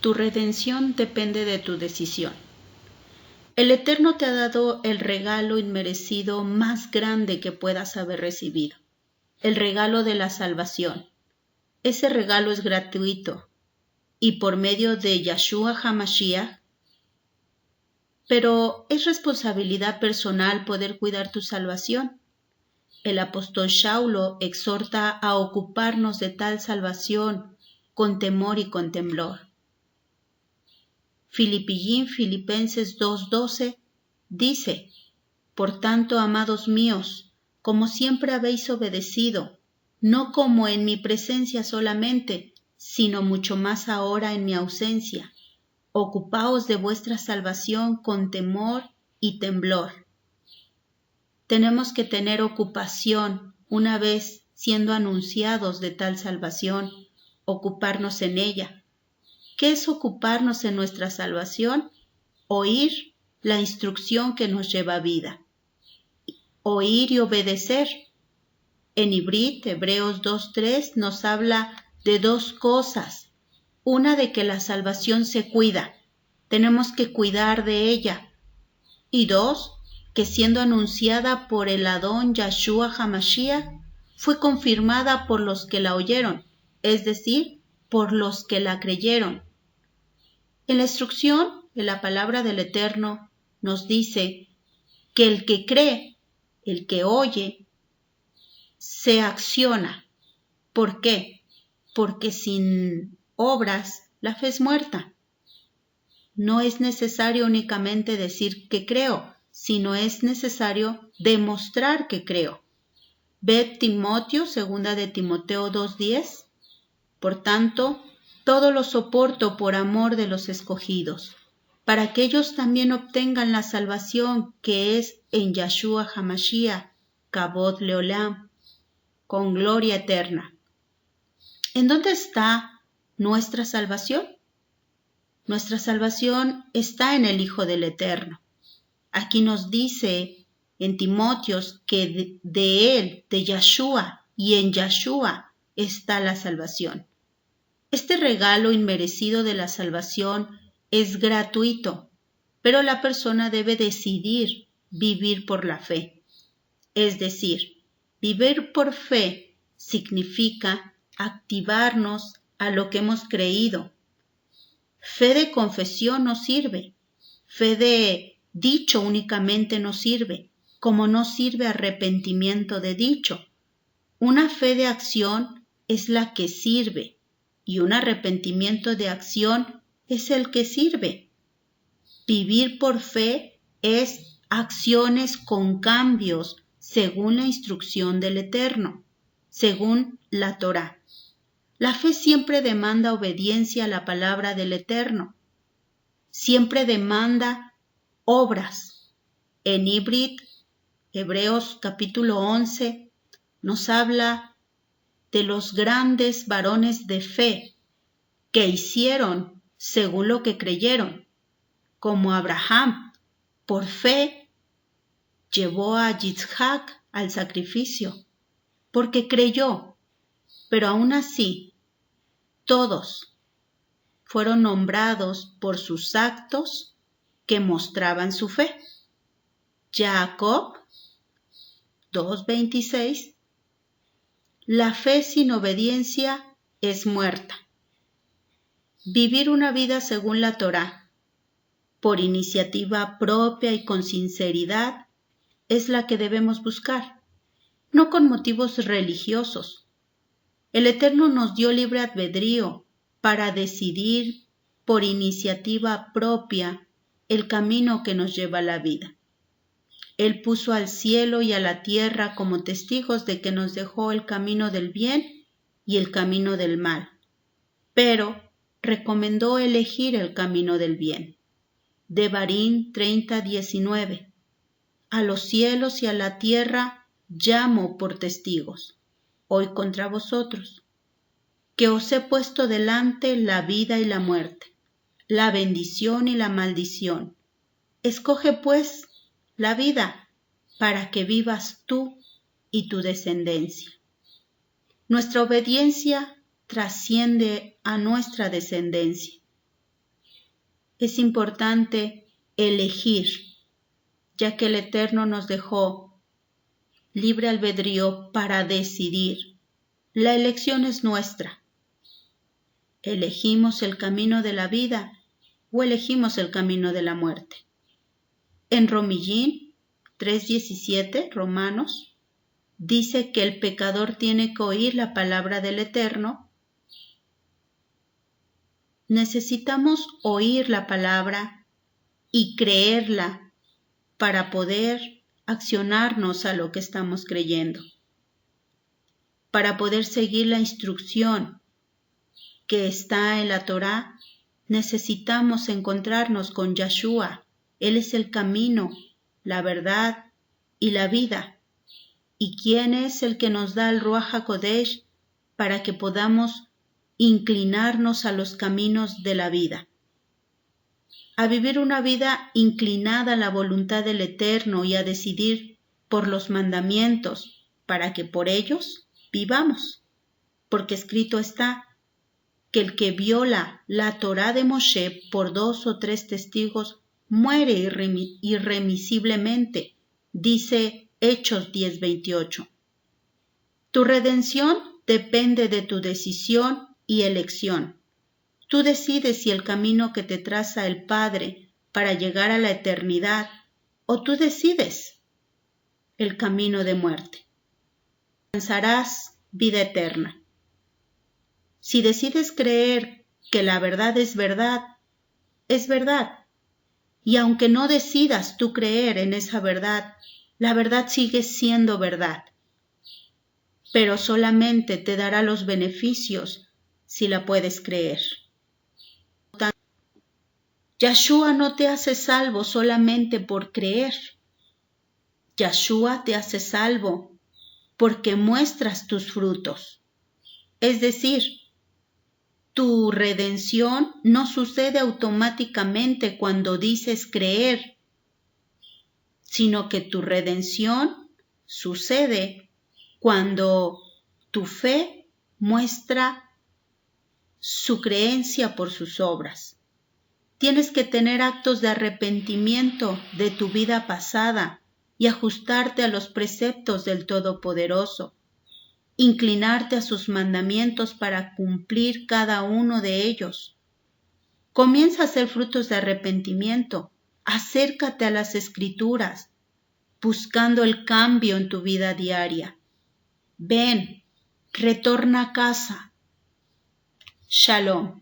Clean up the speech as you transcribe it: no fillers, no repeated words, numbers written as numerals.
Tu redención depende de tu decisión. El Eterno te ha dado el regalo inmerecido más grande que puedas haber recibido, el regalo de la salvación. Ese regalo es gratuito y por medio de Yahshua HaMashiach, pero es responsabilidad personal poder cuidar tu salvación. El apóstol Shaulo exhorta a ocuparnos de tal salvación con temor y con temblor. Filipenses 2:12 dice: Por tanto, amados míos, como siempre habéis obedecido, no como en mi presencia solamente, sino mucho más ahora en mi ausencia, ocupaos de vuestra salvación con temor y temblor. Tenemos que tener ocupación una vez siendo anunciados de tal salvación, ocuparnos en ella. ¿Qué es ocuparnos en nuestra salvación? Oír la instrucción que nos lleva a vida. Oír y obedecer. En Hebreos 2:3 nos habla de dos cosas. Una, de que la salvación se cuida. Tenemos que cuidar de ella. Y dos, que siendo anunciada por el Adón Yahshua HaMashiach, fue confirmada por los que la oyeron, es decir, por los que la creyeron. En la instrucción de la palabra del Eterno nos dice que el que cree, el que oye, se acciona. ¿Por qué? Porque sin obras la fe es muerta. No es necesario únicamente decir que creo, sino es necesario demostrar que creo. Ve Timoteo, 2 de Timoteo 2:10. Por tanto, todo lo soporto por amor de los escogidos, para que ellos también obtengan la salvación que es en Yahshua HaMashiach, Kabod Leolam, con gloria eterna. ¿En dónde está nuestra salvación? Nuestra salvación está en el Hijo del Eterno. Aquí nos dice en Timoteos que de Él, de Yahshua y en Yahshua está la salvación. Este regalo inmerecido de la salvación es gratuito, pero la persona debe decidir vivir por la fe. Es decir, vivir por fe significa activarnos a lo que hemos creído. Fe de confesión no sirve, fe de dicho únicamente no sirve, como no sirve arrepentimiento de dicho. Una fe de acción es la que sirve, y un arrepentimiento de acción es el que sirve. Vivir por fe es acciones con cambios según la instrucción del Eterno, según la Torá. La fe siempre demanda obediencia a la palabra del Eterno. Siempre demanda obras. En Hebreos capítulo 11 nos habla de los grandes varones de fe que hicieron según lo que creyeron, como Abraham, por fe, llevó a Yitzhak al sacrificio, porque creyó, pero aún así, todos fueron nombrados por sus actos que mostraban su fe. Jacob 2:26. La fe sin obediencia es muerta. Vivir una vida según la Torá, por iniciativa propia y con sinceridad, es la que debemos buscar, no con motivos religiosos. El Eterno nos dio libre albedrío para decidir por iniciativa propia el camino que nos lleva a la vida. Él puso al cielo y a la tierra como testigos de que nos dejó el camino del bien y el camino del mal, pero recomendó elegir el camino del bien. Devarim 30:19. A los cielos y a la tierra llamo por testigos, hoy contra vosotros, que os he puesto delante la vida y la muerte, la bendición y la maldición. Escoge pues la vida para que vivas tú y tu descendencia. Nuestra obediencia trasciende a nuestra descendencia. es importante elegir, ya que el Eterno nos dejó libre albedrío para decidir. La elección es nuestra. ¿Elegimos el camino de la vida o elegimos el camino de la muerte? En Romillín 3:17, Romanos, dice que el pecador tiene que oír la palabra del Eterno. Necesitamos oír la palabra y creerla para poder accionarnos a lo que estamos creyendo, para poder seguir la instrucción que está en la Torá. Necesitamos encontrarnos con Yahshua. Él es el camino, la verdad y la vida. ¿Y quién es el que nos da el Ruach HaKodesh para que podamos inclinarnos a los caminos de la vida? A vivir una vida inclinada a la voluntad del Eterno y a decidir por los mandamientos, para que por ellos vivamos. Porque escrito está que el que viola la Torá de Moshe por 2 o 3 testigos muere irremisiblemente, dice Hechos 10:28. Tu redención depende de tu decisión y elección. Tú decides si el camino que te traza el Padre para llegar a la eternidad, o tú decides el camino de muerte. Alcanzarás vida eterna. Si decides creer que la verdad es verdad, es verdad. Y aunque no decidas tú creer en esa verdad, la verdad sigue siendo verdad. Pero solamente te dará los beneficios si la puedes creer. Yahshua no te hace salvo solamente por creer. Yahshua te hace salvo porque muestras tus frutos. Es decir, tu redención no sucede automáticamente cuando dices creer, sino que tu redención sucede cuando tu fe muestra su creencia por sus obras. Tienes que tener actos de arrepentimiento de tu vida pasada y ajustarte a los preceptos del Todopoderoso, inclinarte a sus mandamientos para cumplir cada uno de ellos. Comienza a hacer frutos de arrepentimiento, acércate a las Escrituras, buscando el cambio en tu vida diaria. Ven, retorna a casa. Shalom.